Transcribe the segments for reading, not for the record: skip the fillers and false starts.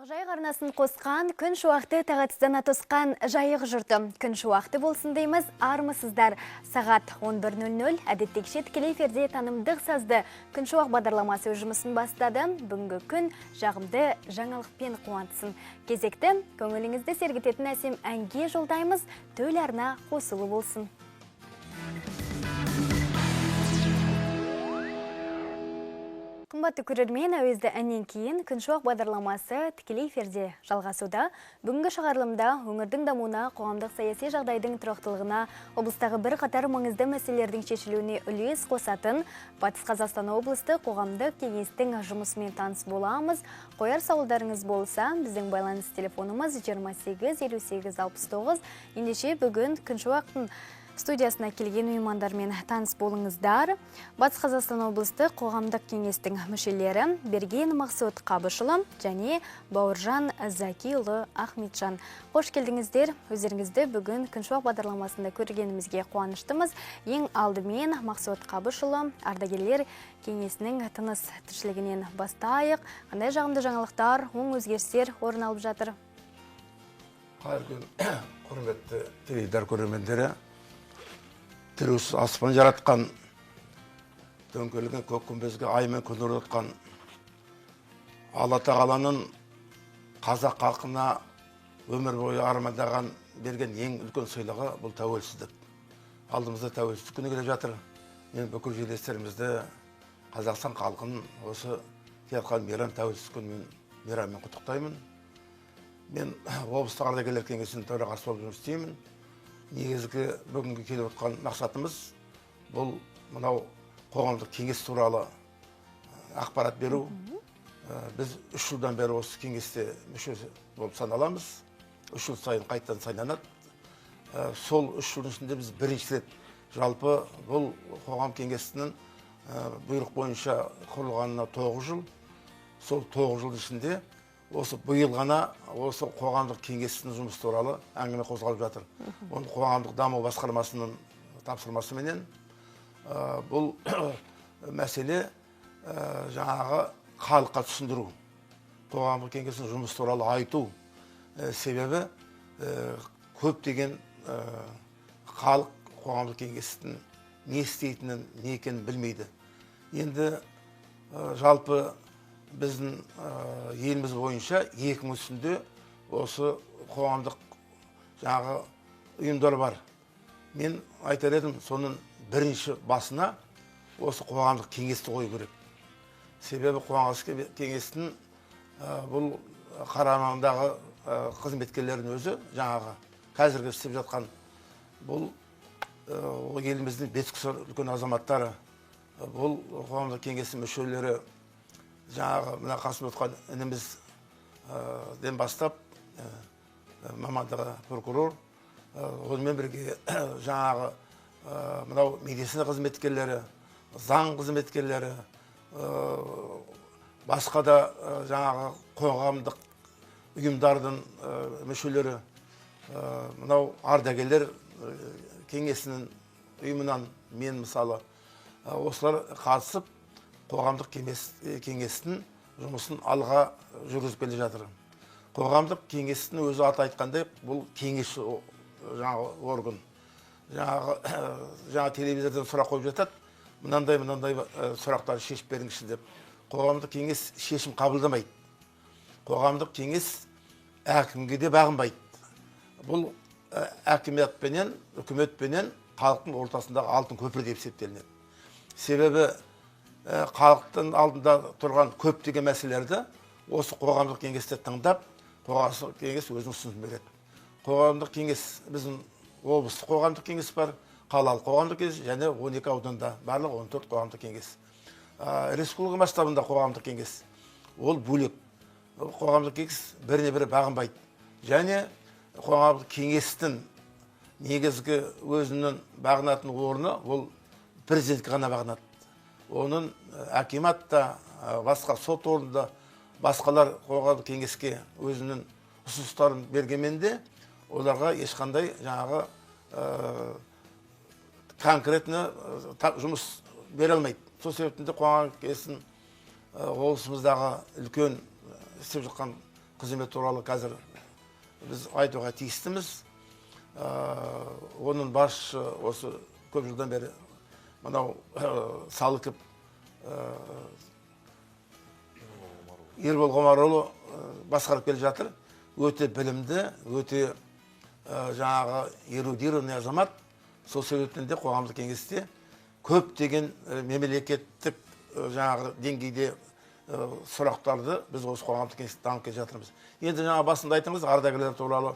Ақжайық арнасын қосқан, күн шуақты тағатсыздана тосқан жайық жұрты. Күн шуақты болсын дейміз, армысыздар. Сағат 11:00 әдеттегіше тікелей эфирде танымдық сазды күн шуақ бағдарламасы жұмысын бастады. Бүгінгі күн жағымды жаңалықпен қуантсын. Кезекті көңіліңізді сергітетін әсем әнге жолдаймыз, төл арна қосылы болсын. Қымбатты көрермен, әуезді әннен кейін күн шуақ бағдарламасы тікелей эфирде жалғасуда. Бүгінгі шығарылымда өңірдің дамуына, қоғамдық саяси жағдайдың тұрақтылығына, облыстағы бір қатар маңызды мәселелердің шешілуіне үлес қосатын Батыс Қазақстан облысты қоғамдық кеңестің жұмысымен таныс боламыз. Қояр сауалдарыңыз болса, біздің байланыс телефонымыз 28 58 69. Ендеше бүгін күн шуақтың студиясына келген меймандармен таныс болыңыздар. Батыс Қазақстан облысты қоғамдық кеңестің мүшелері Берген Мақсут Қабышылы және Бауыржан Закиұлы Ахметжан. Қош келдіңіздер. Өздеріңізді бүгін күн шуақ бағдарламасында көргенімізге қуаныштымыз. Ең алдымен Мақсут Қабышылы ардагерлер кеңесінің тыныс тіршілігінен бастайық. Қандай жағымды жаңалықтар, оң өзгерістер орын алып жатыр? Қайыр күн, құрметті теледидар көрермендері. Тірус аспан жаратқан, дөңгелеген көк күмбезге аймен күн орнатқан Алла тағаланың қазақ халқына өмір бойы армандаған берген ең үлкен сыйлығы бұл тәуелсіздік. Алдымызда тәуелсіздік күні келе жатыр. Мен бүкіл жерлестерімізді, Қазақстан халқын осы келатқан мейрам тәуелсіздік күнімен мейраммен құттықтаймын. Мен облыстық ардагерлер кеңесінің төрағасы болып жұмыс істеймін. Негізгі бүгінгі келіп отқан мақсатымыз бұл мынау қоғамдық кеңес туралы ақпарат беру. Біз 3 жылдан бері осы кеңесте мүшесі болып саналамыз. 3 жыл сайын қайттан сайланады. Сол 3 жылдың ішінде біз бірінші рет жалпы бұл қоғам кеңесінің бұйрық бойынша құрылғанына 9 жыл. Сол 9 жыл ішінде осы бұйыл ғана осы қоғамдық кеңестің жұмыс туралы әңгіме қозғалып жатыр. Оны қоғамдық даму басқармасының тапсырмасыменен бұл мәселе жаңағы халыққа түсіндіру, қоғамдық кеңестің жұмыс туралы айту. Себебі көптеген халық қоғамдық кеңестің не істейтінін, не екенін білмейді. Енді жалпы біздің еліміз бойынша 2000 үстінде осы қоғамдық жаңағы ұйымдар бар. Мен айтар едім, соның бірінші басына осы қоғамдық кеңесті қою керек. Себебі қоғамдық кеңестің бұл қарамағындағы қызметкерлердің өзі жаңағы қазіргі істеп жатқан бұл еліміздің беткі үлкен азаматтары, бұл қоғамдық кеңестің мүшелері жаңағы мына қасым отқан інімізден бастап мамандығы прокурор, онымен бірге жаңағы мынау медицина қызметкерлері, заң қызметкерлері, басқа да жаңағы қоғамдық ұйымдардың мүшелері, мынау ардагерлер кеңесінің ұйымынан мен мысалы осылар қатысып қоғамдық кеңестің жұмысын алға жүргізіп келе жатыр. Қоғамдық кеңестің өзі аты айтқандай, бұл кеңесші жаңағы орган. Жаңа телевизордан сұрақ қойып жатады, мынандай сұрақтарды шешіп беріңізші деп. Қоғамдық кеңес шешім қабылдамайды. Қоғамдық кеңес әкімге де бағынбайды. Бұл әкіметпенен, үкіметпенен халықтың ортасындағы алтын көпір деп есептелінеді. Себебі халықтың алдында тұрған көптеген мәселелерді осы қоғамдық кеңесте тыңдап, қоғамдық кеңес өзінің ұсынысын береді. Қоғамдық кеңес, біздің облыстық қоғамдық кеңес бар, қалалық қоғамдық кеңес және 12 ауданда барлық 14 қоғамдық кеңес. Республика масштабында қоғамдық кеңес ол бөлек. Қоғамдық кеңес біріне-бірі бағынбайды. Және қоғамдық кеңестің негізгі өзінің бағынатын орны ол президентке ғана бағынады. Оның акиматта, басқа сот орнында, басқалар қоғамдық кеңеске өзінің ұсыныстарын бергенмен де оларға ешқандай жаңағы конкретно жұмыс бере алмайды. Сол себептен де қоғамдық кеңестің облысымыздағы үлкен істеп жатқан қызмет туралы қазір біз айтуға тиістіміз. Оның басшысы осы көп жылдан бері мынау Салыков Ербол Ғомарұлы басқарып келе жатыр. Өте білімді, өте жаңағы эрудированный азамат. Сол себептен де қоғамдық кеңесте көптеген мемлекеттік жаңағы деңгейде сұрақтарды біз осы қоғамдық кеңесте дамып келе жатырмыз. Енді жаңа басында айтыңыз, ардагерлер туралы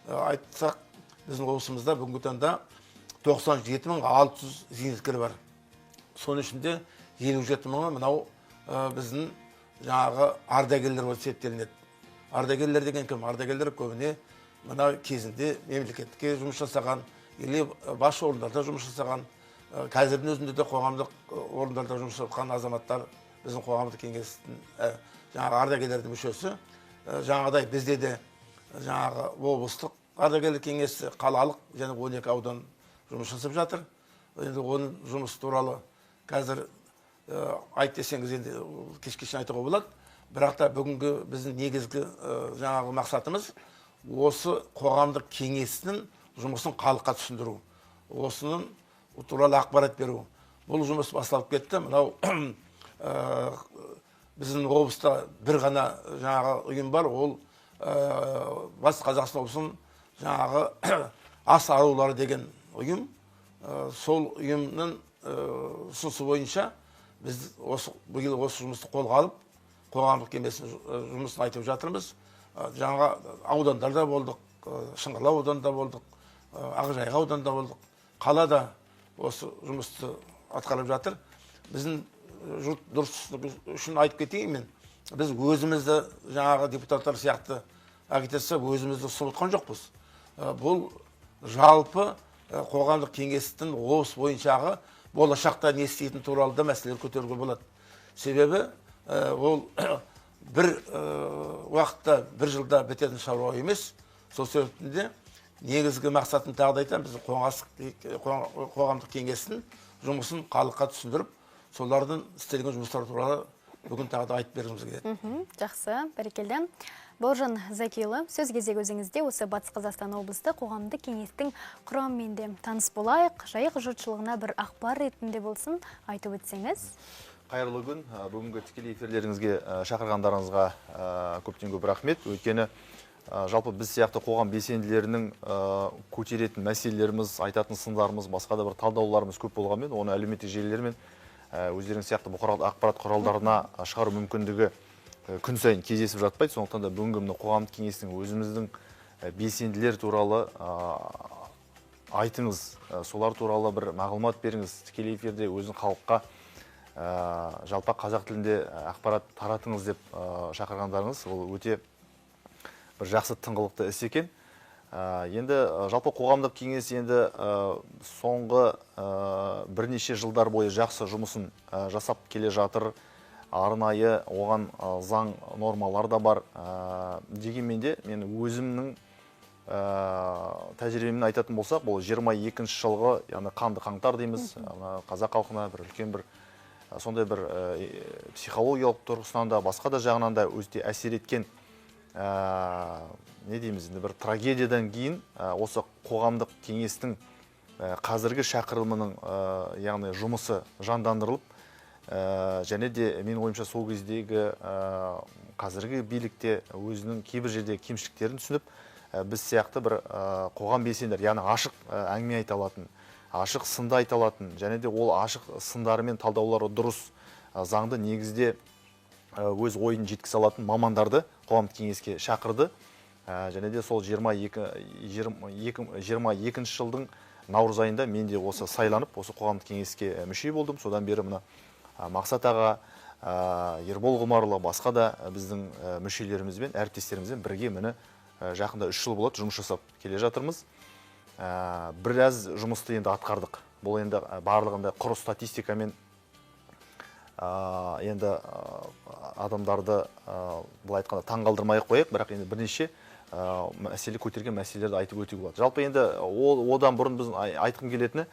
айтсақ, біздің облысымызда бүгінгі таңда 97.600 зейнеткер бар. Соның ішінде 57.000 мынау біздің жаңағы ардагерлер болып есептелінеді. Ардагерлер деген кім? Ардагерлер көбіне мына кезінде мемлекетке жұмыс жасаған, или бас орындарда жұмыс жасаған, қазірдің өзінде де қоғамдық орындарда жұмыс жасаған азаматтар біздің қоғамдық кеңестің жаңағы ардагерлердің мүшесі. Жаңағыдай бізде де жаңағы облыстық ардагерлер кеңесі, қалалық және 12 аудан жұмыс жасап жатыр. Енді оның жұмыс туралы қазір айт десеңіз енді кеш-кешін айтуға болады. Бірақ та бүгінгі біздің негізгі жаңағы мақсатымыз осы қоғамдық кеңестің жұмысын халыққа түсіндіру. Осының туралы ақпарат беру. Бұл жұмыс басталып кетті. Мынау біздің облыста бір ғана жаңағы ұйым бар. Ол Батыс Қазақстан облысының жаңағы ас арулары деген ұйым. Сол ұйымның ұсынысы бойынша біз биыл осы жұмысты қолға алып, қоғамдық кеңестің жұмысын айтып жатырмыз. Жаңа аудандарда болдық, Шыңғырлау ауданында болдық, Ақжайық ауданында болдық. Қалада осы жұмысты атқарып жатыр. Біздің жұрт дұрыс үшін айтып кетейін мен. Біз өзімізді жаңағы депутаттар сияқты агитация өзімізді ұсынып жоқпыз. Бұл жалпы қоғамдық кеңестің облыс бойыншағы болашақта не істейтін туралы да мәселелер көтеруге болады. Себебі ол бір уақытта, бір жылда бітетін шаруа емес. Сол себептен негізгі мақсатын тағы да айтамын, біз қоғамдық кеңестің жұмысын халыққа түсіндіріп, солардың істелген жұмыстары туралы бүгін тағы да айтып бергіміз келеді. Жақсы, бәрекелді. Бауыржан Закиұлы, сөз кезегі өзіңізде осы Батыс Қазақстан облысты қоғамдық кеңестің құрамымен де таныс болайық. Жайық жұртшылығына бір ақпар ретінде болсын айтып өтсеңіз. Қайырлы күн. Бүгінгі тікелей эфирлеріңізге шақырғандарыңызға көптен көп рахмет. Өйткені жалпы біз сияқты қоғам белсенділерінің көтеретін мәселелеріміз, айтатын сындарымыз, басқа да бір талдауларымыз көп болғанмен, оны әлеуметтік желілер мен өздеріңіз сияқты бұқаралық ақпарат құралдарына шығару мүмкіндігі күн сайын кездесіп жатпайды. Сондықтан да бүгінгі мына қоғамдық кеңестің өзіміздің белсенділер туралы айтыңыз, солар туралы бір мағлұмат беріңіз, тікелей эфирде өзін халыққа жалпы қазақ тілінде ақпарат таратыңыз деп шақырғандарыңыз, ол өте бір жақсы тыңғылықты іс екен. Енді жалпы қоғамдық кеңес енді соңғы бірнеше жылдар бойы жақсы жұмысын жасап келе жатыр. Арнайы оған заң нормалар да бар. Дегенмен де мен өзімнің тәжірибеммен айтатын болсақ, бұл 22 жылғы, яғни қанды қаңтар дейміз, қазақ халқына бір үлкен бір сондай бір психологиялық тұрғысынан да, басқа да жағынан да өте әсер еткен не дейміз, бір трагедиядан кейін осы қоғамдық кеңестің қазіргі шақырылымының яғни жұмысы жандандырылып, және де мен ойымша сол кездегі қазіргі билікте өзінің кейбір жердегі кемшіліктерін түсініп, біз сияқты бір қоғам белсенділер, яғни ашық әңгіме айта алатын, ашық сынды айта алатын, және де ол ашық сындары мен талдаулары дұрыс заңды негізде өз ойын жеткізе алатын мамандарды қоғамдық кеңеске шақырды. Және де сол 22 жылдың наурыз айында мен де осы сайланып, осы қоғамдық кеңеске мүше болдым. Содан бері мына Мақсат аға, Ербол Ғомарұлы, басқа да біздің мүшелерімізбен, әріптестерімізбен бірге мені жақында 3 жыл болады жұмыс жасап келе жатырмыз. Біраз жұмысты енді атқардық. Бұл енді барлығында құр статистикамен енді адамдарды былай айтқанда таңғалдырмай қояйық, бірақ енді бірнеше мәселе көтерген мәселелерді айтып өтуге болады. Жалпы енді одан бұрын біз айтқым келетіні,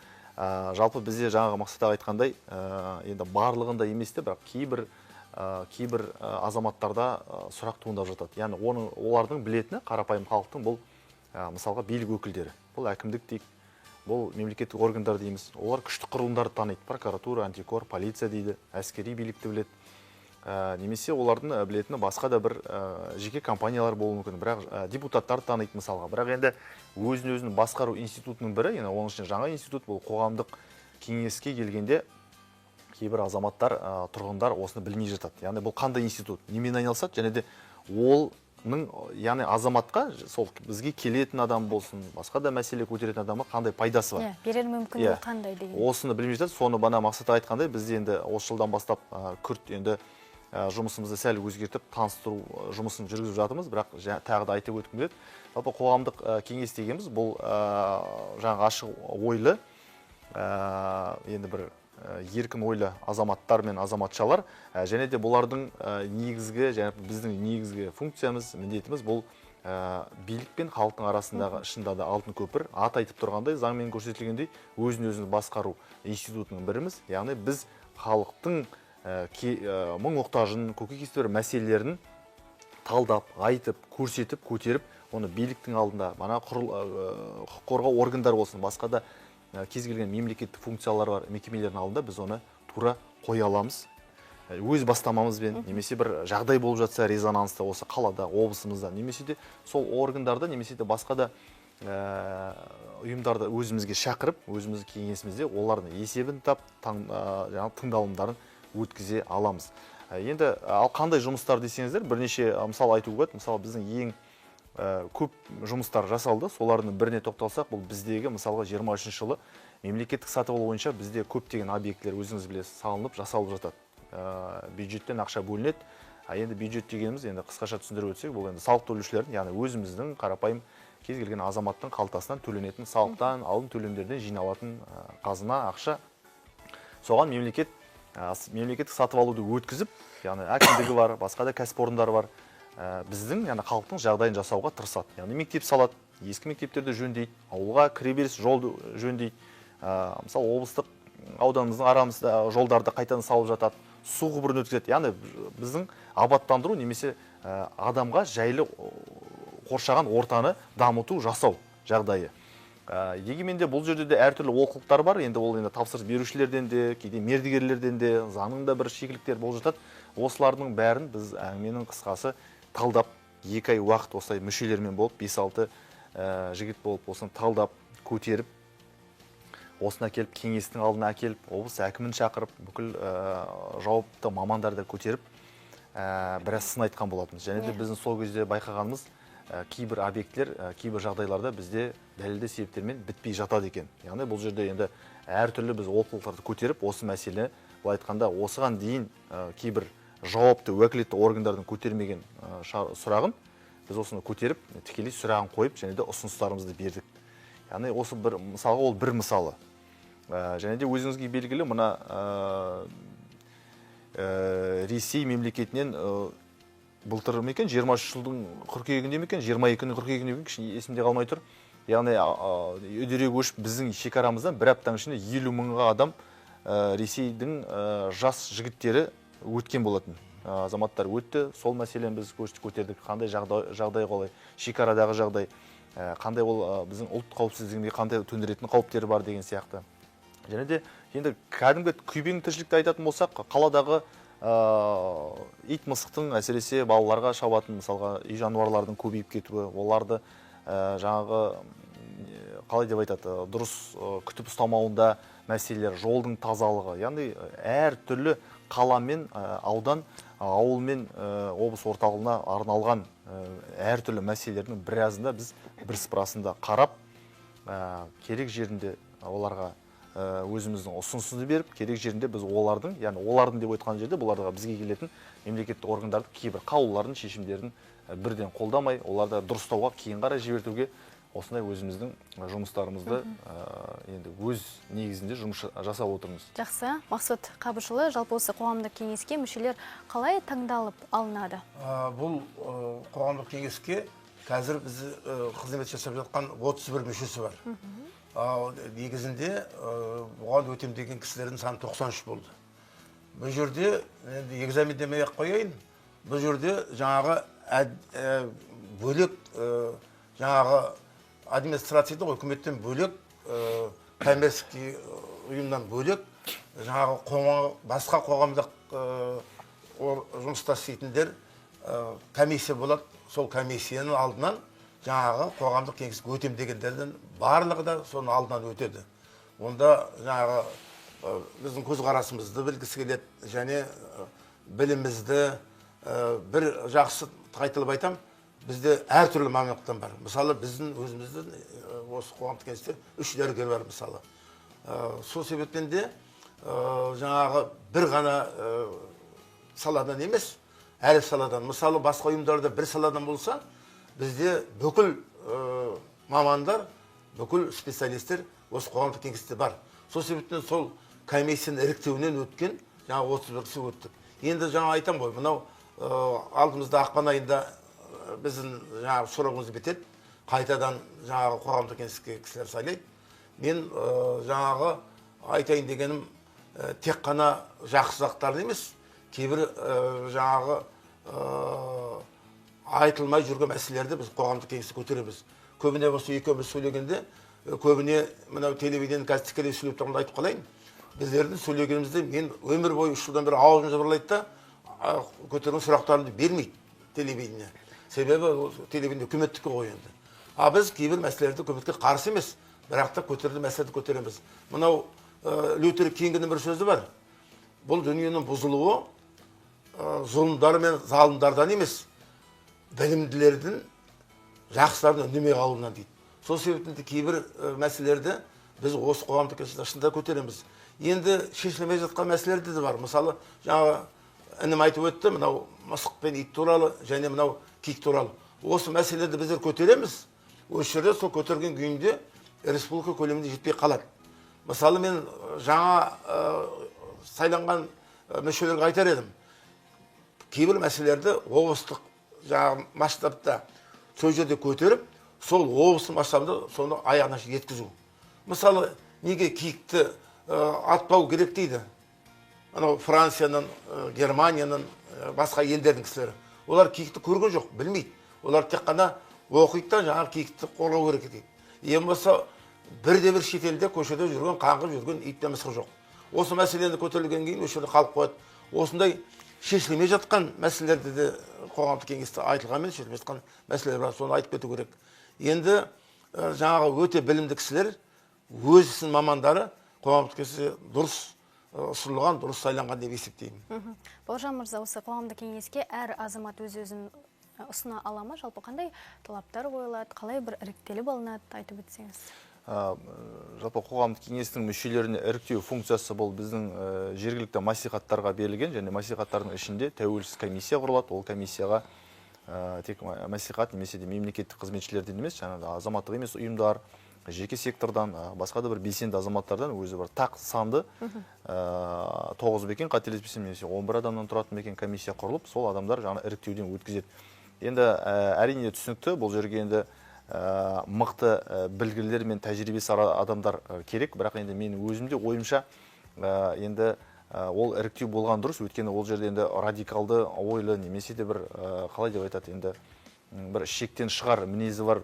жалпы бізде жаңағы Мақсат аға айтқандай, енді барлығында емес те, бірақ кейбір кейбір азаматтарда сұрақ туындап жатады. Яғни олардың білетіні қарапайым халықтың бұл мысалға билік өкілдері. Бұл әкімдік дейік, бұл мемлекеттік органдар дейміз. Олар күшті құрылымдарды таниды. Прокуратура, антикор, полиция дейді, әскери билікті біледі. Немесе олардың білетіні басқа да бір жеке компаниялар болуы мүмкін. Бірақ депутаттарды таниды мысалға. Бірақ енді өзін басқару институтының бірі, енді оның ішінде жаңа институт, бұл қоғамдық кеңеске келгенде кейбір азаматтар, тұрғындар осыны білмей жатады. Яғни бұл қандай институт, немен айналысады, және де олның, яғни азаматқа, сол бізге келетін адам болсын, басқа да мәселе көтеретін адамға қандай пайдасы бар. Берер мүмкіндігі қандай деген. Осыны білмей жатады. Соны бана мақсат айтқандай, біз енді осы жылдан бастап күрт енді жұмысымызды сәл өзгертіп, таныстыру жұмысын жүргізіп жатырмыз, бірақ тағы да айтып өткім келеді. Жалпы қоғамдық кеңес дегеніміз бұл жаңағы ашық ойлы, енді бір еркін ойлы азаматтар мен азаматшалар, және де бұлардың негізгі, және біздің негізгі функциямыз, міндетіміз бұл билік пен халықтың арасындағы шынында да алтын көпір. Ат айтып тұрғандай, заңмен көрсетілгендей, өзін басқару институтының біріміз. Яғни біз халықтың мұң-мұқтажын, көкейкесті бір мәселелерін талдап, айтып, көрсетіп, көтеріп, оны биліктің алдында, құқық қорғау органдар болсын, басқа да кез келген мемлекеттік функциялар бар мекемелердің алдында біз оны тура қоя аламыз. Өз бастамамызбен, немесе бір жағдай болып жатса резонансты осы қалада, облысымызда, немесе де сол органдарда, немесе де басқа да ұйымдарды өзімізге шақырып, өзіміз кеңесімізде олардың есебін тап, тыңдалымдарын өткізе аламыз. Енді ал қандай жұмыстар десеңіздер, бірнеше мысал айту болады. Мысалы біздің ең көп жұмыстар жасалды. Солардың біріне тоқталсақ, бұл біздегі мысалға 23 жылы мемлекеттік сатып алу бойынша бізде көптеген объектілер өзіңіз білесіз салынып, жасалып жатады. Бюджеттен ақша бөлінеді. Енді бюджет дегеніміз, енді қысқаша түсіндіріп өтсек, бұл енді салық төлеушілердің, яғни өзіміздің қарапайым кез келген азаматтың қалтасынан төленетін салықтан, алым төлемдерден жиналатын қазына, ақша. Соған мемлекеттік сатып алуды өткізіп, яғни әкімдігі бар, басқа да кәсіпорындар бар. Біздің, яғни халықтың жағдайын жасауға тырысады. Яғни мектеп салады, ескі мектептерді жөндейді, ауылға кіреберіс жолды жөндейді. Мысалы, облыстық ауданымыздың арамызда жолдарды қайтадан салып жатады, су құбырын өткізеді. Яғни біздің абаттандыру немесе адамға жайлы қоршаған ортаны дамыту, жасау жағдайы. Дегенмен де бұл жерде де әртүрлі олқылықтар бар. Енді ол тапсырыс берушілерден де, кейде мердігерлерден де, заңның да бір шикіліктер болып жатады. Осылардың бәрін біз әңгіменің қысқасы талдап, 2 ай уақыт осылай мүшелермен болып, 5-6 жігіт болып, осыны талдап, көтеріп, осына келіп, кеңестің алдына әкеліп, облыс әкімін шақырып, бүкіл жауапты мамандарды көтеріп, біраз сын айтқан болатынбыз. Және де біздің сол кезде байқағанымыз, кейбір объектілер, кейбір жағдайларда бізде дәлелді себептермен бітпей жатады екен. Яғни бұл жерде енді әртүрлі біз олқылықтарды көтеріп, осы мәселе, бұл айтқанда, осыған дейін кейбір жауапты уәкілетті органдардың көтермеген сұрағын біз осыны көтеріп, тікелей сұрағын қойып, және де ұсыныстарымызды бердік. Яғни осы бір мысалға, ол бір мысалы. Және де өзіңізге белгілі, мына Ресей мемлекетінен былтыр мекен 23 жылдың қыркүйегінде мекен, 22-нің қыркүйегінде мекен, кішкене есімде қалмай тұр. Яғни үдере көшіп біздің шекарамыздан бір аптаның ішінде 50 мыңға адам Ресейдің жас жігіттері өткен болатын. Азаматтар өтті, сол мәселені біз көтердік. Қандай жағдай қалай, шекарадағы жағдай, қандай ол біздің ұлт қауіпсіздігінде қандай төндіретін қауіптері бар деген сияқты. Және де енді кәдімгі күйбең тіршілікті айтатын болсақ, қаладағы ит мысықтың әсіресе балаларға шабатын, мысалға үй жануарлардың көбейіп кетуі, оларды жаңағы қалай деп айтады, дұрыс күтіп ұстамауында мәселелер, жолдың тазалығы, яғни әр түрлі қала мен аудан, ауыл мен облыс орталығына арналған әр түрлі мәселелердің біразында біз бірсыпырасында қарап, керек жерінде оларға өзіміздің ұсынысымызды беріп, керек жерінде біз олардың, яғни олардың деп айтқан жерде бұларға бізге келетін мемлекеттік органдардың кейбір қаулыларын, шешімдерін бірден қолдамай, оларды дұрыстауға, кейін қарай жібертуге осындай өзіміздің жұмыстарымызды енді өз негізінде жұмыс жасап отырмыз. Жақсы. Мақсұт Қабышұлы, жалпы осы қоғамдық кеңеске мүшелер қалай таңдалып алынады? Бұл қоғамдық кеңеске қазір біз қызмет жасап жатқан 31 мүшесі бар. Негізінде бұған өтем деген кісілердің саны 93 болды. бұл жерде экзамендемей ақ қояйын. Бұл жерде жаңағы бөлек жаңағы администрацияда үкіметтен бөлек, коммерческий ұйымнан бөлек жаңағы басқа қоғамдық жұмыста істейтіндер комиссия болады. Сол комиссияның алдынан жаңағы қоғамдық кеңеске өтем дегендердің барлығы да соның алдынан өтеді. Онда жаңағы біздің көзқарасымызды білгісі келеді және білімімізді бір жақсы қайталап айтам, бізде әртүрлі мамандықтан бар. Мысалы, біздің өзіміздің осы қоғамдық кеңесте 3 дәрігер бар мысалы. Сол себептен де жаңағы бір ғана саладан емес, әр саладан. Мысалы, басқа ұйымдарда бір саладан болса, бізде бүкіл мамандар, бүкіл специалистер осы қоғамдық кеңесте бар. Сол себептен сол комиссияның іріктеуінен өткен жаңа 31 кісі өттік. Енді жаңа айтам ғой, мынау алдымызда ақпан айында біздің жаңағы сұрағымыз бітеді. Қайтадан жаңағы қоғамдық кеңеске кісілер сайлайды. Мен жаңағы айтайын дегенім тек қана жақсы заттарын емес, кейбір жаңағы айтылмай жүрген мәселелерді біз қоғамдық кеңесте көтереміз. Көбіне осы екеуміз сөйлегенде, көбіне мынау телевидениеден қазір тікелей сөйлеп тұрғанда айтып қалайын. Біздердің сөйлегенімізде мен өмір бойы 3 жылдан бері аузым жабырлайды да, көтерген сұрақтарымды бермейді телевидение. Себебі телевидение үкіметтікі ғой енді. Біз кейбір мәселелерді үкіметке қарсы емес, бірақ та көтерді мәселелерді көтереміз. Мынау Лютер Кингінің бір сөзі бар. Бұл дүниенің бұзылуы зұлымдар мен залымдардан емес, білімділердің жақсылардың үндемей қалуынан дейді. Сол себептен кейбір мәселелерді біз осы қоғамдық кеңесте шынында көтереміз. Енді шешілмей жатқан мәселелер де бар. Мысалы, жаңа інім айтып өтті, мынау мысық пен ит туралы және мынау киік туралы. Осы мәселелерді біздер көтереміз. Осы жерде сол көтерген күйінде республика көлемінде жетпей қалады. Мысалы, мен жаңа сайланған мүшелерге айтар едім. Кейбір мәселелерді облыстық масштабта сол жерде көтеріп, сол облыстың масштабында соны аяғына жеткізу. Мысалы, неге киікті атпау керек дейді? Анау Францияның, Германияның, басқа елдердің кісілері. Олар киікті көрген жоқ, білмейді. Олар тек қана оқиды да жаңағы киікті қорғау керек дейді. Ең болса, бірде-бір шетелде көшеде жүрген, қаңғып жүрген ит пен мысық жоқ. Осы мәселені көтерілген кейін осы жерде қалып қояды. Осындай шешілмей жатқан мәселелерді де қоғамдық кеңесте айтылғанмен шешілмей жатқан мәселелер бар, соны айтып кету керек. Енді жаңағы өте білімді кісілер, өз ісінің мамандары қоғамдық кеңесте дұрыс ұсынылған, дұрыс сайланған деп есептеймін. Бауыржан мырза, осы қоғамдық кеңеске әр азамат өз-өзін ұсына ала ма? Жалпы қандай талаптар қойылады, қалай бір іріктеліп алынады, айтып өтсеңіз? Жалпы қоғамдық кеңестің мүшелеріне іріктеу функциясы бұл біздің жергілікті маслихаттарға берілген, және маслихаттардың ішінде тәуелсіз комиссия құрылады. Ол комиссияға тек маслихат немесе мемлекеттік қызметшілерден емес, жаңағы азаматтық емес ұйымдар, жеке сектордан, басқа да бір белсенді азаматтардан өзі бір тақ санды 9 бекен, қателеспесем, немесе 11 адамнан тұратын бекен комиссия құрылып, сол адамдар жаңа іріктеуден өткізеді. Енді әрине түсінікті, бұл жерге енді мықты білгілер мен тәжірибесі адамдар керек, бірақ енді мен өзімде ойымша енді ол іріктеу болған дұрыс, өйткені ол жерде енді радикалды ойлы немесе де бір қалай деп айтады, енді бір шектен шығар мінезі бар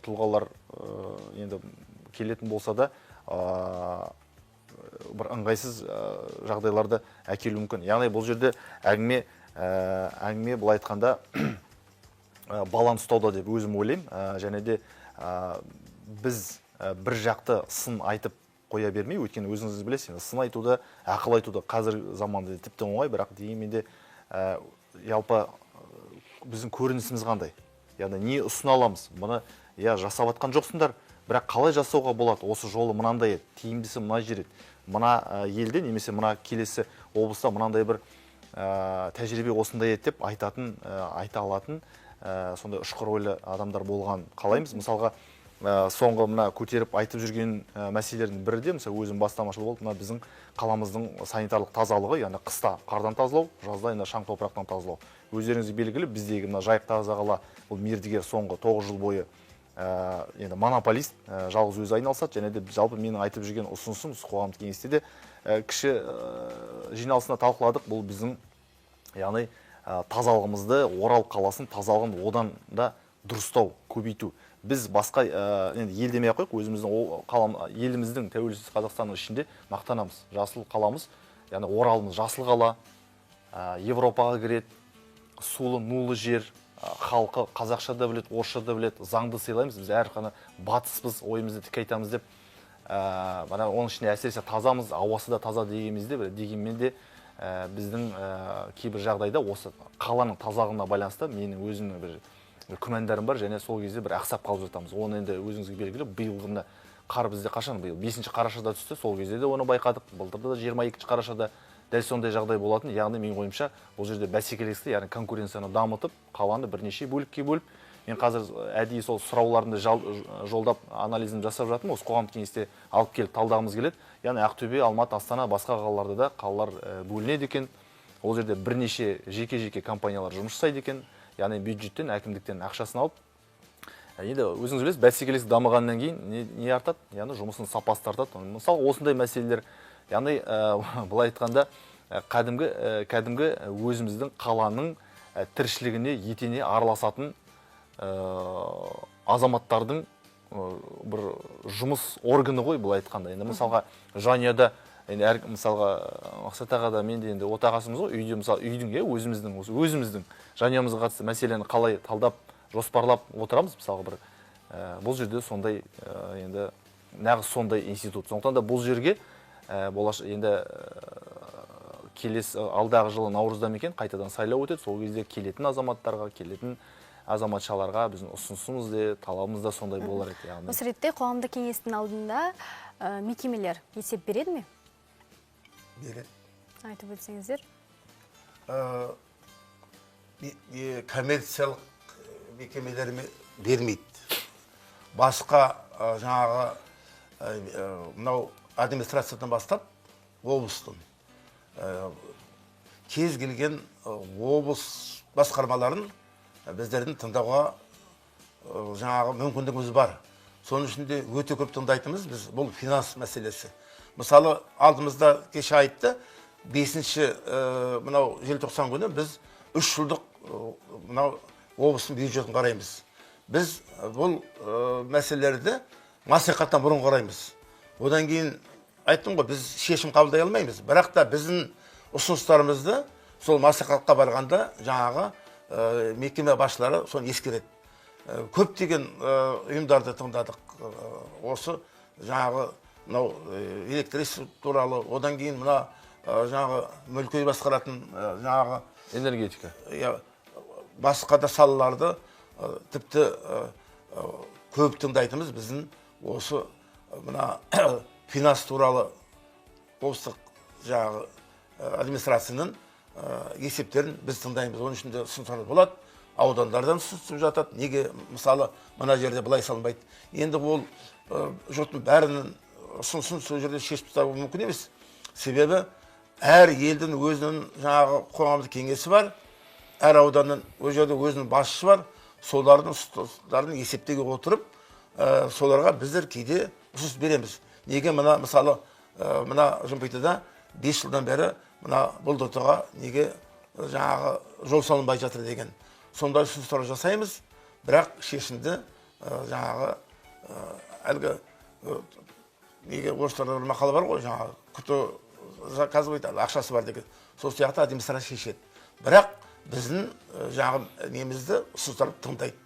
тұлғалар енді келетін болса да бір ыңғайсыз жағдайларды әкелуі мүмкін. Яғни бұл жерде әңгіме былай айтқанда баланс ұстауда деп өзім ойлаймын, және де біз бір жақты сын айтып қоя бермей, өйткені өзіңіз білесіз, сын айтуды, ақыл айтуды қазір заманда тіпті оңай, бірақ дегенмен де жалпы біздің көрінісіміз қандай? Яғни не ұсына аламыз? Мұны жасап атқан жоқсыңдар, бірақ қалай жасауға болады? Осы жолы мынандай еді, тиімдісі мына жер еді. Мына елде немесе мына келесі облыста мынандай бір тәжірибе осындай еді деп айта алатын сондай ұшқыр ойлы адамдар болған қалаймыз. Мысалға, соңғы мына көтеріп айтып жүрген мәселелердің бірі де, мысалы, өзім бастамашыл болып, мына біздің қаламыздың санитарлық тазалығы, яғни қыста қардан тазалау, жазда енді шаң топырақтан тазалау. Өздеріңізге белгілі, біздегі мына Жайық таза қала, бұл мердігер соңғы 9 жыл бойы енді монополист жалғыз өзі айналысады. Және де жалпы менің айтып жүрген ұсынысым қоғамдық кеңесте де кіші жиналысында талқыладық. Бұл біздің яғни тазалығымызды, Орал қаласын тазалығын одан да дұрыстау, көбейту. Біз басқа енді ел демей ақ қойық, өзіміздің еліміздің тәуелсіз Қазақстанның ішінде мақтанамыз. Жасыл қаламыз, яғни Оралымыз жасыл қала, Европаға кіреді, сулы, нулы жер, халқы қазақша да білет, орысша да білет, заңды сыйлаймыз. Біз әрқаны батыспыз, ойымызды тік айтамыз деп. Оның ішінде әсіресе тазамыз, ауасы да таза дегенмен де біздің кейбір жағдайда осы қаланың тазалығына байланысты менің өзімнің бір күмәндарым бар, және сол кезде бір ақсап қалып жатамыз. Оны енді өзіңізге белгілі, биылғында қар бізде қашан? Биыл 5 қарашада түсті, сол кезде де оны байқадық. Былтырда да 22 қарашада дәл сондай жағдай болатын. Яғни менің ойымша бұл жерде бәсекелестікті, яғни конкуренцияны дамытып, қаланы бірнеше бөлікке бөліп, мен қазір әдейі сол сұрауларымды жолдап анализін жасап жатырмын. Осы қоғамдық кеңесте алып келіп талдағымыз келеді. Яғни Ақтөбе, Алматы, Астана, басқа қалаларда да қалалар бөлінеді екен. Ол жерде бірнеше жеке компаниялар жұмыс жасайды екен. Яғни бюджеттен, әкімдіктен ақшасын алып. Енді өзіңіз білесіз, бәсекелестік дамығаннан кейін не артады? Яғни жұмысының сапасы артады. Мысалы, осындай мәселелер, яғни былай айтқанда кәдімгі өзіміздің қаланың тіршілігіне етене араласатын азаматтардың бір жұмыс органы ғой, былай айтқанда. Енді мысалға жанұяда, мысалға Мақсат аға да мен де енді отағасымыз ғой, үйде мысалы үйдің өзіміздің жанұямызға қатысты мәселені қалай талдап, жоспарлап отырамыз. Мысалға бір бұл жерде сондай енді нағыз сондай институт. Сондықтан да бұл жерге енді келесі алдағы жылы наурызда екен қайтадан сайлау өтеді. Сол кезде келетін азаматтарға, келетін азаматшаларға біздің ұсынысымыз де, талабымыз да сондай болар еді. Осы ретте қоғамдық кеңестің алдында мекемелер есеп береді ме? Береді. Айтып өтсеңіздер. Коммерциялық мекемелер бермейді. Басқа жаңағы мынау администрациядан бастап облыстың кез келген облыс басқармаларын біздердің тыңдауға жаңағы мүмкіндігіміз бар. Соның ішінде өте көп тыңдайтынымыз біз бұл финанс мәселесі. Мысалы, алдымызда кеше айтты, 5-ші мынау желтоқсан күні біз 3 жылдық мынау облыстың бюджетін қараймыз. Біз бұл мәселелерді мәслихаттан бұрын қараймыз. Одан кейін айттым ғой, біз шешім қабылдай алмаймыз. Бірақ та біздің ұсыныстарымызды сол мәслихатқа барғанда жаңағы мекеме басшылары соны ескереді. Көптеген ұйымдарды тыңдадық. Осы жаңағы мынау электричество туралы, одан кейін мына жаңағы мүлкі басқаратын жаңағы энергетика. Басқа да салаларды тіпті көп тыңдайтынымыз біздің осы мына финанс туралы облыстық жаңағы администрацияның есептерін біз тыңдаймыз. Оның ішінде ұсыныстар болады, аудандардан ұсынып жатады. Неге мысалы мына жерде былай салынбайды? Енді ол жұрттың бәрінің ұсынысын сол жерде шешіп тастау мүмкін емес. Себебі әр елдің өзінің жаңағы қоғамдық кеңесі бар, әр ауданның өз жерде өзінің басшысы бар. Солардың ұсыныстарын есептеге отырып, соларға біздер кейде ұсыныс береміз. Неге мына мысалы мына Жымпитыда 5 жылдан бері мына бұл дотаға неге жаңағы жол салынбай жатыр деген. Сондай ұсыныстар жасаймыз, бірақ шешімді жаңағы әлгі неге орыстарда бір мақалы бар ғой, жаңағы күті заказывает, ақшасы бар деген. Сол сияқты администрация шешеді. Бірақ біздің жаңағы немізді ұсыныстарды тыңдайды.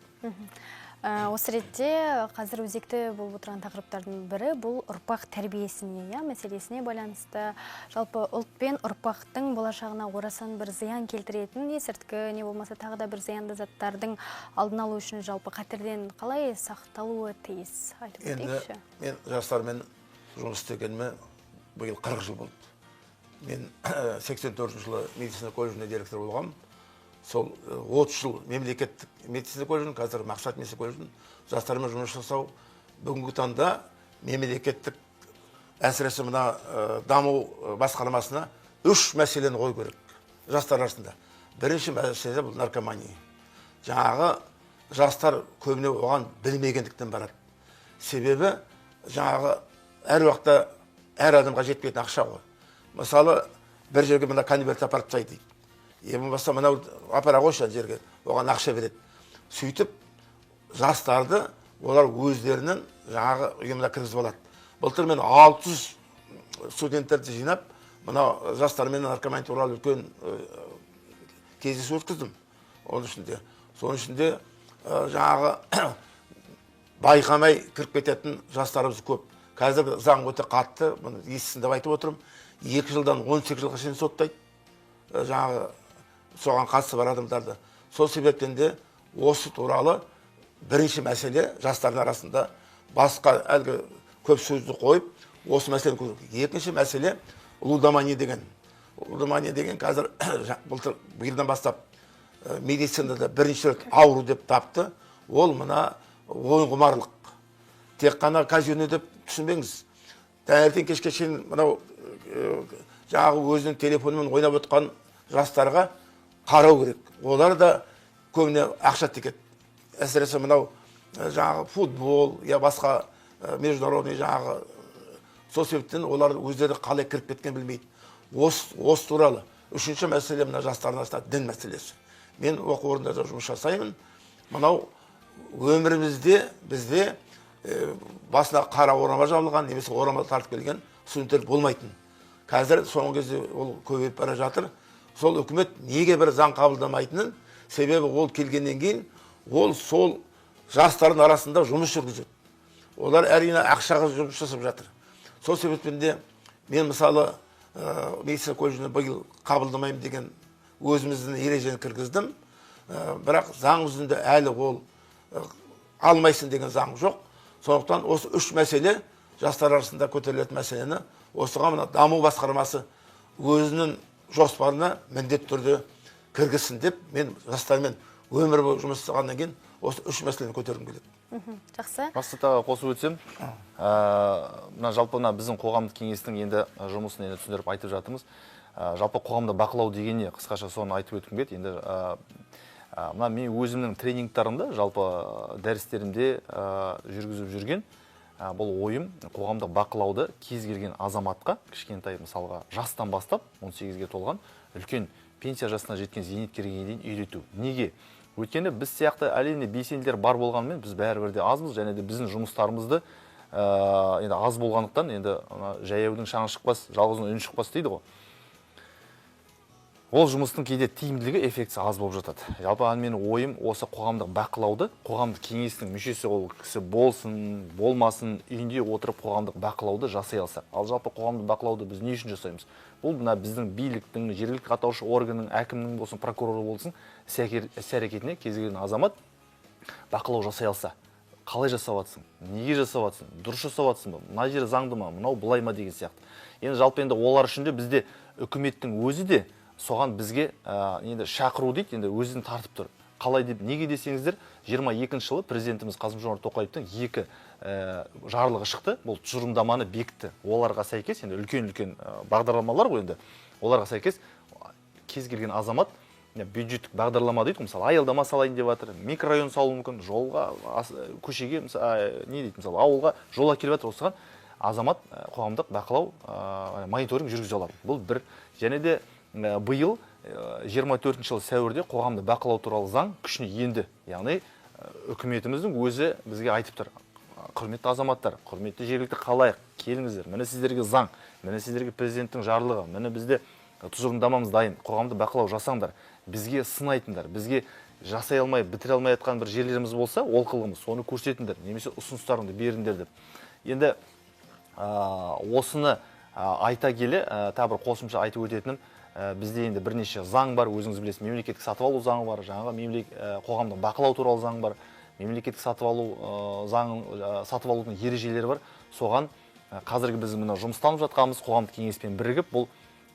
Осы ретте қазір өзекті болып отырған тақырыптардың бірі бұл ұрпақ тәрбиесіне, мәселесіне байланысты. Жалпы ұлт пен ұрпақтың болашағына орасан бір зиян келтіретін, есірткі не болмаса тағы да бір зиянды заттардың алдын алу үшін жалпы қатерден қалай сақталуы тиіс? Айтып өтейікші. Мен жастармен жұмыс істегеніме биыл 40 жыл болды. Мен 84 жылы медицина колледжінде директор болғам. Сол 30 жыл мемлекеттік медицина колледжін, қазір Мақсат медицина колледжін жастармен жұмыс жасау. Бүгінгі таңда мемлекеттік әсіресе мына даму басқармасына 3 мәселені қою керек жастар арасында. Бірінші мәселе бұл наркомания. Жаңағы жастар көбіне оған білмегендіктен барады. Себебі жаңағы әр уақытта әр адамға жетпейтін ақша ғой. Мысалы, бір жерге мына конверт апарып тастайды дейді. Болмаса мынау апара қойшы жерге, оған ақша береді. Сөйтіп жастарды олар өздерінің жаңағы ұйымына кіргізіп алады. Былтыр мен 600 студенттерді жинап, мына жастармен наркомания туралы үлкен кездесу өткіздім. Соның ішінде жаңағы байқамай кіріп кететін жастарымыз көп. Қазір заң өте қатты, естісін деп айтып отырмын. 2 жылдан 18 жылға шейін соттайды. Жаңағы соған қатысы бар адамдарды. Сол себептен де осы туралы бірінші мәселе жастардың арасында басқа әлгі көп сөзді қойып, осы мәселені көру. Екінші мәселе лудомания деген. Лудомания деген қазір биылдан бастап медицинада бірінші рет ауру деп тапты. Ол мына ойын құмарлық. Тек қана казино деп түсінбеңіз. Таңертең кешке шейін мынау жаңағы өзінің телефонымен ойнап отқан жастарға қарау керек. Олар да көбіне ақша текет. Әсіресе мынау жаңағы футбол, я басқа международный жаңағы сол себептен олар өздері қалай кіріп кеткен білмейді. Осы туралы. Үшінші мәселе мына жастардың арасында дін мәселесі. Мен оқу орнында жұмыс жасаймын. Мынау өмірімізде бізде басына қара орама жабылған, немесе орама тартып келген студенттер болмайтын. Қазір соңғы кезде ол көбейіп бара жатыр. Сол үкімет неге бір заң қабылдамайтынын, себебі ол келгеннен кейін ол сол жастардың арасында жұмыс жүргізеді. Олар әрине ақшаға жұмыс жасап жатыр. Сол себептен де мен мысалы медицина колледжіне биыл қабылдамаймын деген өзіміздің ережені кіргіздім. Бірақ заң жүзінде әлі ол алмайсың деген заң жоқ. Сондықтан осы үш мәселе жастар арасында көтерілетін мәселені осыған мына даму басқармасы өзінің жоспарына міндетті түрде кіргізсін деп мен жастармен өмір бойы жұмыс жасағаннан кейін осы үш мәселені көтергім келеді. Жақсы. Мақсатқа қосып өтсем, мына жалпы біздің қоғамдық кеңестің енді жұмысын енді түсіндіріп айтып жатырмыз. Жалпы қоғамда бақылау деген не, қысқаша соны айтып өткім келеді. Енді мына мен өзімнің тренингтарымда, жалпы дәрістерімде жүргізіп жүрген бұл ойым қоғамдық бақылауды кез келген азаматқа, кішкентай мысалға жастан бастап 18-ге толған үлкен пенсия жасына жеткен зейнеткерге дейін үйрету. Неге? Өйткені біз сияқты әлемде белсенділер бар болғанымен біз бәрібір де азбыз, және де біздің жұмыстарымызды енді аз болғандықтан енді жаяудың шаңы шықпас, жалғыздың үні шықпас дейді ғой. Ол жұмыстың кейде тиімділігі, эффектісі аз болып жатады. Жалпы менің ойым осы қоғамдық бақылауды, қоғамдық кеңестің мүшесі ол кісі болсын, болмасын, үйінде отырып қоғамдық бақылауды жасай алсақ. Ал жалпы қоғамдық бақылауды біз не үшін жасаймыз? Бұл біздің биліктің, жергілікті атқарушы органның, әкімнің болсын, прокуроры болсын, іс-әрекетіне кез келген азамат бақылау жасай алса. Қалай жасап жатсың? Неге жасап жатсың? Дұрыс жасап жатсың ба? Мына жері заңды ма? Мынау былай ма деген сияқты. Енді жалпы енді олар үшін де бізде үкіметтің өзі де соған бізге енді шақыру дейді, енді өзін тартып тұр. Қалай деп, неге десеңіздер, 22 жылы президентіміз Қасым-Жомарт Тоқаевтың 2 жарлығы шықты, бұл тұжырымдаманы бекітті. Оларға сәйкес, енді үлкен-үлкен бағдарламалар ғой енді. Оларға сәйкес кез келген азамат бюджеттік бағдарлама дейді, мысалы аялдама салайын деп жатыр, микрорайон салу мүмкін, жолға, көшеге, не дейді, мысалы ауылға жол әкеліп жатыр, осыған азамат қоғамдық бақылау, мониторинг жүргізе алады. Бұл бір. Және де биыл 24 жылы сәуірде қоғамды бақылау туралы заң күшіне енді. Яғни үкіметіміздің өзі бізге айтып тұр. Құрметті азаматтар, құрметті жергілікті қалайық, келіңіздер. Міне сіздерге заң, міне сіздерге президенттің жарлығы, міне бізде тұжырымдамамыз дайын. Қоғамды бақылау жасаңдар. Бізге сынайтындар, бізге жасай алмай, бітіре алмай жатқан бір жерлеріміз болса, олқылығымыз, соны көрсетіңдер, немесе ұсыныстарыңды беріңдер деп. Енді осыны айта келе, тағы бір қосымша айтып өтетінім, бізде енді бірнеше заң бар, өзіңіз білесіз, мемлекеттік сатып алу заңы бар, жаңағы қоғамдық бақылау туралы заң бар, мемлекеттік сатып алудың ережелері бар. Соған қазіргі біз мына жұмыстанып жатқанымыз қоғамдық кеңеспен бірігіп, бұл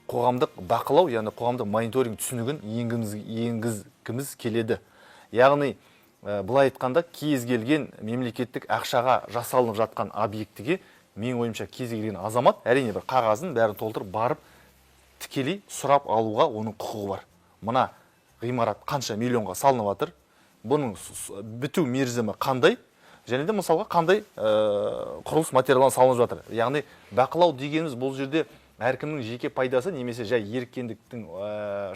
қоғамдық бақылау, яғни қоғамдық мониторинг түсінігін енгізгіміз келеді. Яғни былай айтқанда кез келген мемлекеттік ақшаға жасалынып жатқан объектіге мен ойымша кез келген азамат әрине бір қағазын бәрін толтырып барып тікелей сұрап алуға оның құқығы бар. Мына ғимарат қанша миллионға салынып жатыр, бұның біту мерзімі қандай, және де мысалға қандай құрылыс материалын салынып жатыр. Яғни бақылау дегеніміз бұл жерде әркімнің жеке пайдасы немесе жай еріккендіктің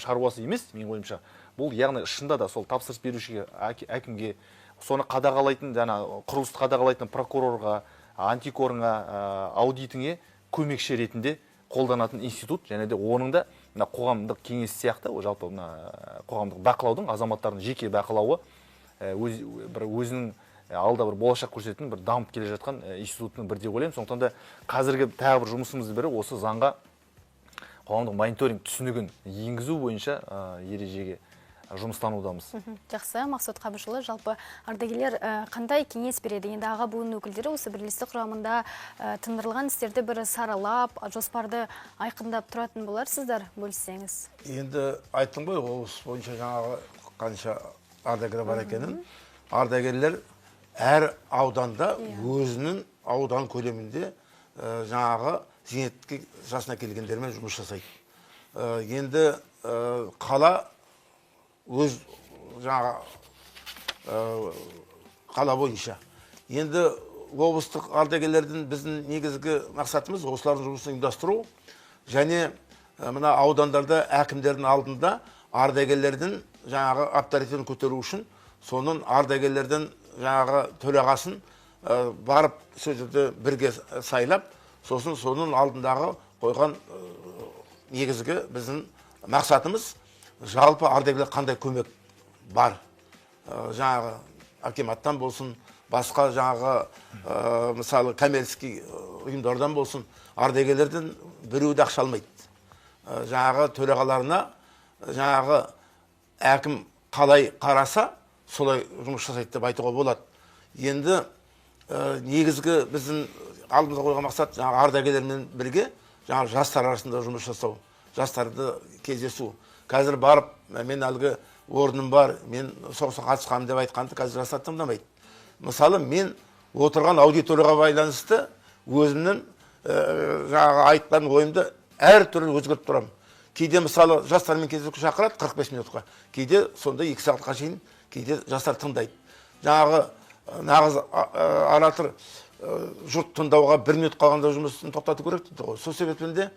шаруасы емес, мен ойымша. Бұл яғни шында да сол тапсырыс берушіге, әкімге, соны қадағалайтын, құрылысты қадағалайтын прокурорға, антикорыңа, аудитіңе көмекші ретінде қолданатын институт, және де оның да қоғамдық кеңес сияқты, жалпы қоғамдық бақылаудың, азаматтардың жеке бақылауы өзінің алда бір болашақ көрсететін бір дамып келе жатқан институттың бірде ойлаймын. Сондықтан да қазіргі тағы бір жұмысымыздың бірі осы заңға қоғамдық мониторинг түсінігін енгізу бойынша ережеге жұмыстанудамыз. Жақсы, Мақсұт Қабышұлы, жалпы ардагерлер қандай кеңес береді? Енді аға буын өкілдері осы бірлестік құрамында тындырылған істерді бір саралап, жоспарды айқындап тұратын боларсыздар, бөліссеңіз. Енді айттым ғой, облыс бойынша жаңағы қанша ардагер бар екенін. Ардагерлер әр ауданда өзінің аудан көлемінде жаңағы зейнетке жасына келгендермен жұмыс жасайды. Енді қала өз жаңағы қала бойынша. Енді облыстық ардагерлердің біздің негізгі мақсатымыз осылардың жұмысын ұйымдастыру және мына аудандарда әкімдердің алдында ардагерлердің жаңағы авторитетін көтеру үшін соның ардагерлердің жаңағы төрағасын барып сөзді бірге сайлап, сосын соның алдындағы қойған негізгі біздің мақсатымыз жалпы ардагерлер қандай көмек бар. Жаңағы акиматтан болсын, басқа жаңағы мысалы коммерческий ұйымдардан болсын, ардагерлерден біреуі ақша алмайды. Жаңағы төрағаларына жаңағы әкім қалай қараса, солай жұмыс жасайды деп айтуға болады. Енді негізгі біздің алдымызға қойған мақсат жаңағы ардагерлермен бірге жаңағы жастар арасында жұмыс жасау, жастарды кездесу. Қазір барып, мен әлгі орным бар, мен соғысқа қатысқанмын деп айтқанды қазір жастар тыңдамайды. Мысалы, мен отырған аудиторияға байланысты өзімнің жаңағы айтқан ойымды әр түрлі өзгертіп тұрамын. Кейде мысалы жастармен кездесуге шақырады 45 минутқа, кейде сонда 2 сағатқа шейін кейде жастар тыңдайды. Жаңағы нағыз оратор жұрт тыңдауға 1 минут қалғанда жұмысын тоқтату керек дейді ғой. Сол себептен де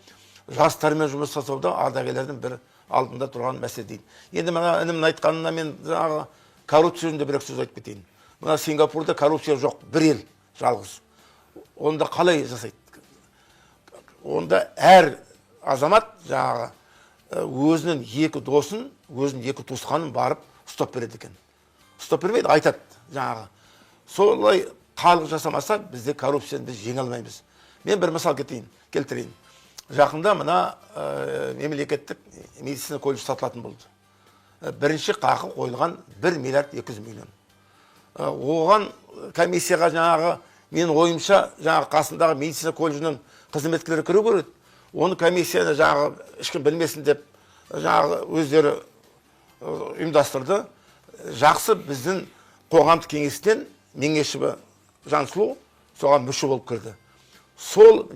жастармен жұмыс жасауда ардагерлердің бір алдында тұрған мәселе дейді. Енді мына інімнің айтқанына мен жаңағы коррупция жөнінде бір сөз айтып кетейін. Мына Сингапурда коррупция жоқ, бір ел жалғыз. Онда қалай жасайды? Онда әр азамат жаңағы өзінің 2 досын, өзінің 2 туысқанын барып ұстап береді екен. Ұстап бермейді, айтады жаңағы. Солай халық жасамаса, бізде коррупцияны біз жеңе алмаймыз. Мен бір мысал келтірейін. Жақында мына мемлекеттік медицина колледжі сатылатын болды. Бірінші қақы қойылған 1 миллиард 200 миллион. Оған комиссияға жаңағы, мен ойымша жаңағы қасындағы медицина колледжінің қызметкерлері кіру көреді. Оны комиссияны жаңағы ешкім білмесін деп жаңағы өздері ұйымдастырды. Жақсы біздің қоғамдық кеңестен Меңешова Жансұлу соған мүше болып кірді. Сол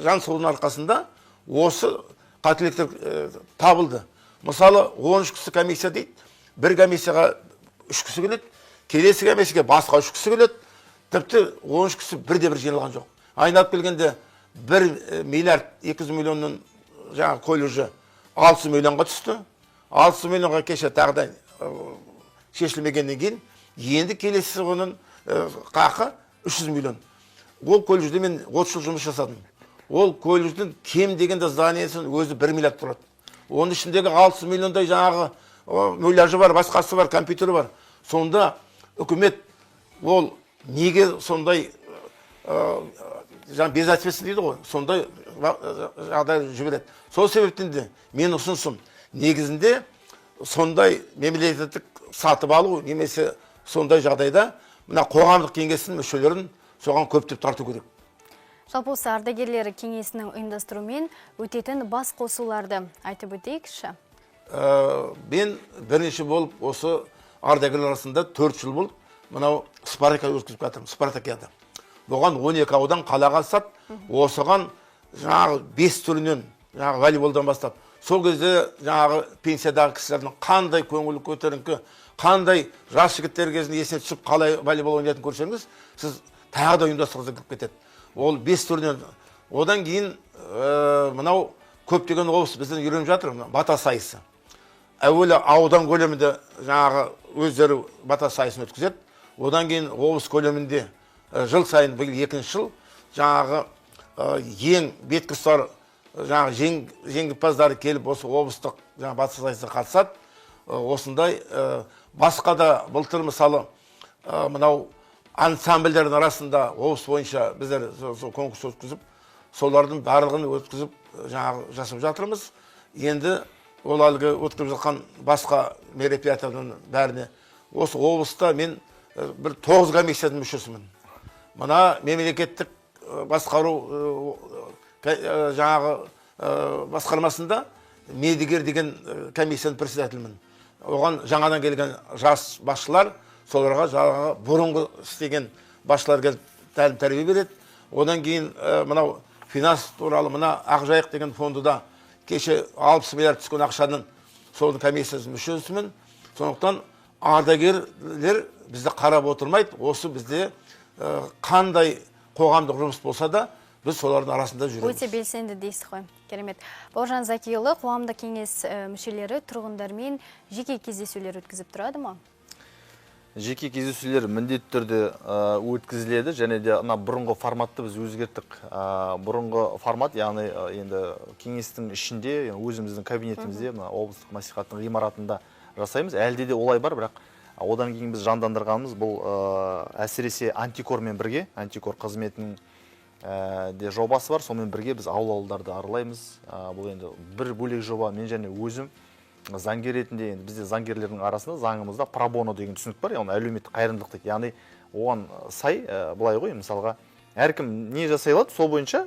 Жансұлудың арқасында осы қателіктер табылды. Мысалы 13 кісі комиссия дейді, бір комиссияға 3 кісі келеді, келесі комиссияға басқа 3 кісі келеді, тіпті 13 кісі бірде-бір жиналған жоқ. Айналып келгенде 1 миллиард 200 миллионның жаңағы колледжі 600 миллионға түсті. 600 миллионға кеше тағы да шешілмегеннен кейін, енді келесі оның қақы 300 миллион. Ол колледжде мен 30 жыл жұмыс жасадым. Ол колледждің кем дегенде зданиесін өзі 1 миллиард тұрады. Оның ішіндегі 600 миллиондай жаңағы муляжы бар, басқасы бар, компьютері бар. Сонда үкімет ол неге сондай безответственность дейді ғой, сондай жағдай жібереді. Сол себептен де мен ұсынысым негізінде сондай мемлекеттік сатып алу немесе сондай жағдайда мына қоғамдық кеңестің мүшелерін соған көптеп тарту керек. Жалпы осы ардагерлер кеңесінің ұйымдастыруымен өтетін бас қосуларды айтып өтейікші. Мен бірнеше болып осы ардагерлер арасында 4 жыл болып мынау спартакиада өткізіп жатырмын, спартакиада. Бұған 12 аудан қала қатысады. Осыған жаңағы 5 түрінен жаңағы волейболдан бастап сол кезде жаңағы пенсиядағы кісілердің қандай көңіл көтеріңкі, қандай жас жігіттер кезінде есіне түсіп қалай волейбол ойнайтынын көрсеңіз, сіз тағы да ұйымдастырғыңыз келіп кетеді. Ол 5 түрінен. Одан кейін мынау көптеген облыс бізден үйреніп жатыр, бата сайысы. Әуелі аудан көлемінде жаңағы өздері бата сайысын өткізеді. Одан кейін облыс көлемінде жыл сайын биыл 2-ші жыл жаңағы ең беткі ұстар жаңағы жеңімпаздары келіп осы облыстық жаңағы бата сайысына қатысады. Осындай басқа да былтыр мысалы мынау ансамбльдердің арасында облыс бойынша біздер конкурс өткізіп, солардың барлығын өткізіп жаңағы жасап жатырмыз. Енді ол әлгі өткізіп жатқан басқа мероприятияның бәріне осы облыста мен бір 9 комиссияның мүшесімін. Мына мемлекеттік басқару жаңағы басқармасында медигер деген комиссияның председателімін. Оған жаңадан келген жас басшылар, соларға жаңағы бұрынғы істеген басшылар келіп тәлім тәрбие береді. Одан кейін мынау финанс туралы мына Ақжайық деген фондыда кеше 60 миллиард түскен ақшаның соның комиссиясының мүшесімін. Сондықтан ардагерлер бізді қарап отырмайды. Осы бізде қандай қоғамдық жұмыс болса да біз солардың арасында жүреміз. Өте белсенді дейсіз ғой. Керемет. Бауыржан Закиұлы, қоғамдық кеңес мүшелері тұрғындармен жеке кездесулер өткізіп тұрады ма? Жеке кездесулер міндетті түрде өткізіледі, және де бұрынғы форматты біз өзгерттік. Бұрынғы формат, яғни енді кеңестің ішінде, өзіміздің кабинетімізде, облыстық мәслихаттың ғимаратында жасаймыз. Әлде де олай бар, бірақ одан кейін біз жандандырғанымыз бұл әсіресе антикормен бірге, антикор қызметінің де жобасы бар, сонымен бірге біз ауылдарды аралаймыз. Бұл енді бір бөлек жоба, мен және өзім заңгер ретінде, енді бізде заңгерлердің арасында заңымызда пробоно деген түсінік бар, яғни әлеуметтік қайырымдылық дейді. Яғни оған сай былай ғой, мысалға әркім не жасай алады, сол бойынша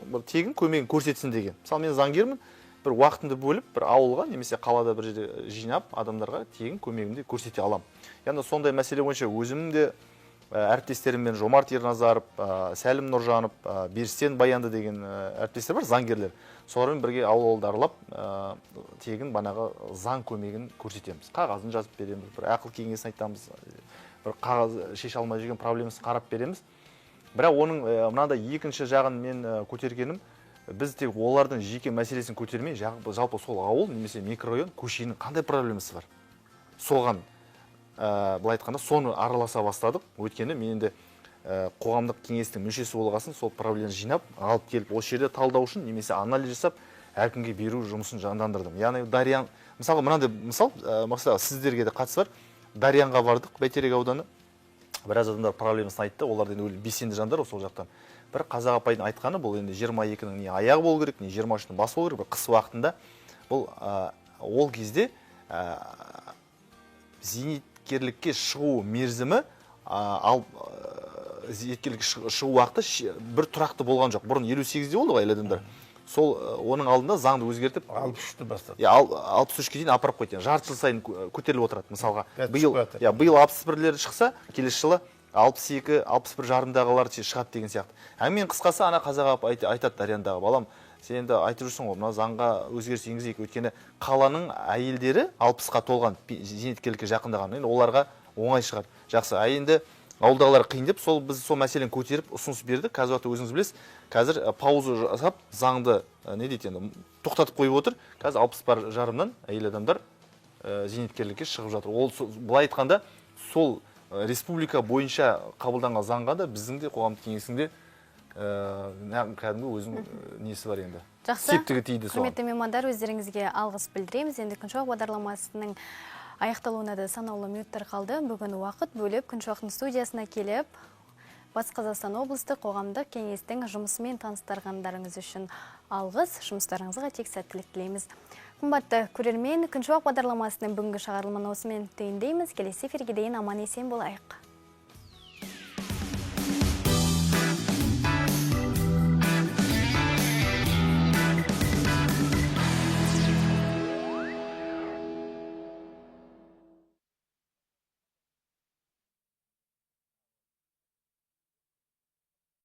бір тегін көмегін көрсетсін деген. Мысалы мен заңгермін, бір уақытымды бөліп, бір ауылға немесе қалада бір жерде жинап, адамдарға тегін көмегімді көрсете аламын. Яғни сондай мәселе бойынша өзімнің де әріптестеріммен Жомарт Ерназаров, Сәлім Нұржанов, Берістен Баянды деген әріптестер бар, заңгерлер. Солармен бірге ауылды аралап, тегін банағы заң көмегін көрсетеміз. Қағазын жазып береміз, бір ақыл кеңесін айтамыз, бір қағаз шеше алмай жүрген проблемасын қарап береміз. Бірақ оның мынандай екінші жағын мен көтергенім, біз тек олардың жеке мәселесін көтермей, жалпы сол ауыл немесе микрорайон көшенің қандай проблемасы бар. Соған былай айтқанда соны араласа бастадық. Өйткені мен енді қоғамдық кеңестің мүшесі болғасын, сол проблеманы жинап, алып келіп осы жерде талдау үшін немесе анализ жасап, әркімге беру жұмысын жандандырдым. Яғни Дариян, мысалға мынандай мысал сіздерге де қатысы бар. Дариянға бардық, Бәйтерек ауданы. Біраз адамдар проблемасын айтты, олар енді белсенді жандар сол жақтан. Бір Қазақ апайдың айтқаны, бұл енді 22-нің не аяғы болу керек, не 23-нің басы болу керек, бір қыс уақытында. Бұл ол кезде зейнеткерлікке шығу мерзімі, зейнеткерлікке шығу уақыты бір тұрақты болған жоқ. Бұрын 58-де болды ғой адамдар. Сол оның алдында заңды өзгертіп 63-ті бастады. 63-ке дейін апарып қойды. Жарты жыл сайын көтеріліп отырады. Мысалға, биыл 61-лер шықса, келесі жылы 62-61 жарымдағылар шығады деген сияқты. Мен қысқасы ана Қазақ айтады Дарияндағы, балам, сен енді айтып жүрсің ғой, мына заңға өзгеріс енгізейік. Өйткені қаланың әйелдері 60-қа толған зейнеткерлікке жақындаған. Енді оларға оңай шығар. Жақсы. Енді ауылдағылар қиын деп, біз сол мәселені көтеріп ұсыныс бердік. Қазір өзіңіз білесіз, қазір пауза жасап, заңды не дейді енді, тоқтатып қойып отыр. Қазір 60 жарымнан әйел адамдар зейнеткерлікке шығып жатыр. Ол былай айтқанда, сол республика бойынша қабылданған заңға да біздің де қоғамдық кеңесінде кәдімгі өзінің несі бар енді. Жақсы. Септігі тиді соған. Құрметті меймандар, өздеріңізге алғыс білдіреміз. Енді Күншуақ бағдарламасының аяқталуына да санаулы минуттар қалды. Бүгін уақыт бөліп Күншуақтың студиясына келіп, Батыс Қазақстан облыстық қоғамдық кеңестің жұмысымен таныстырғандарыңыз үшін алғыс, жұмыстарыңызға тек сәттілік тілейміз. Қымбатты көрермен, Күншуақ бағдарламасының бүгінгі шығарылымын осымен түйіндейміз. Келесі эфирге дейін аман есен болайық.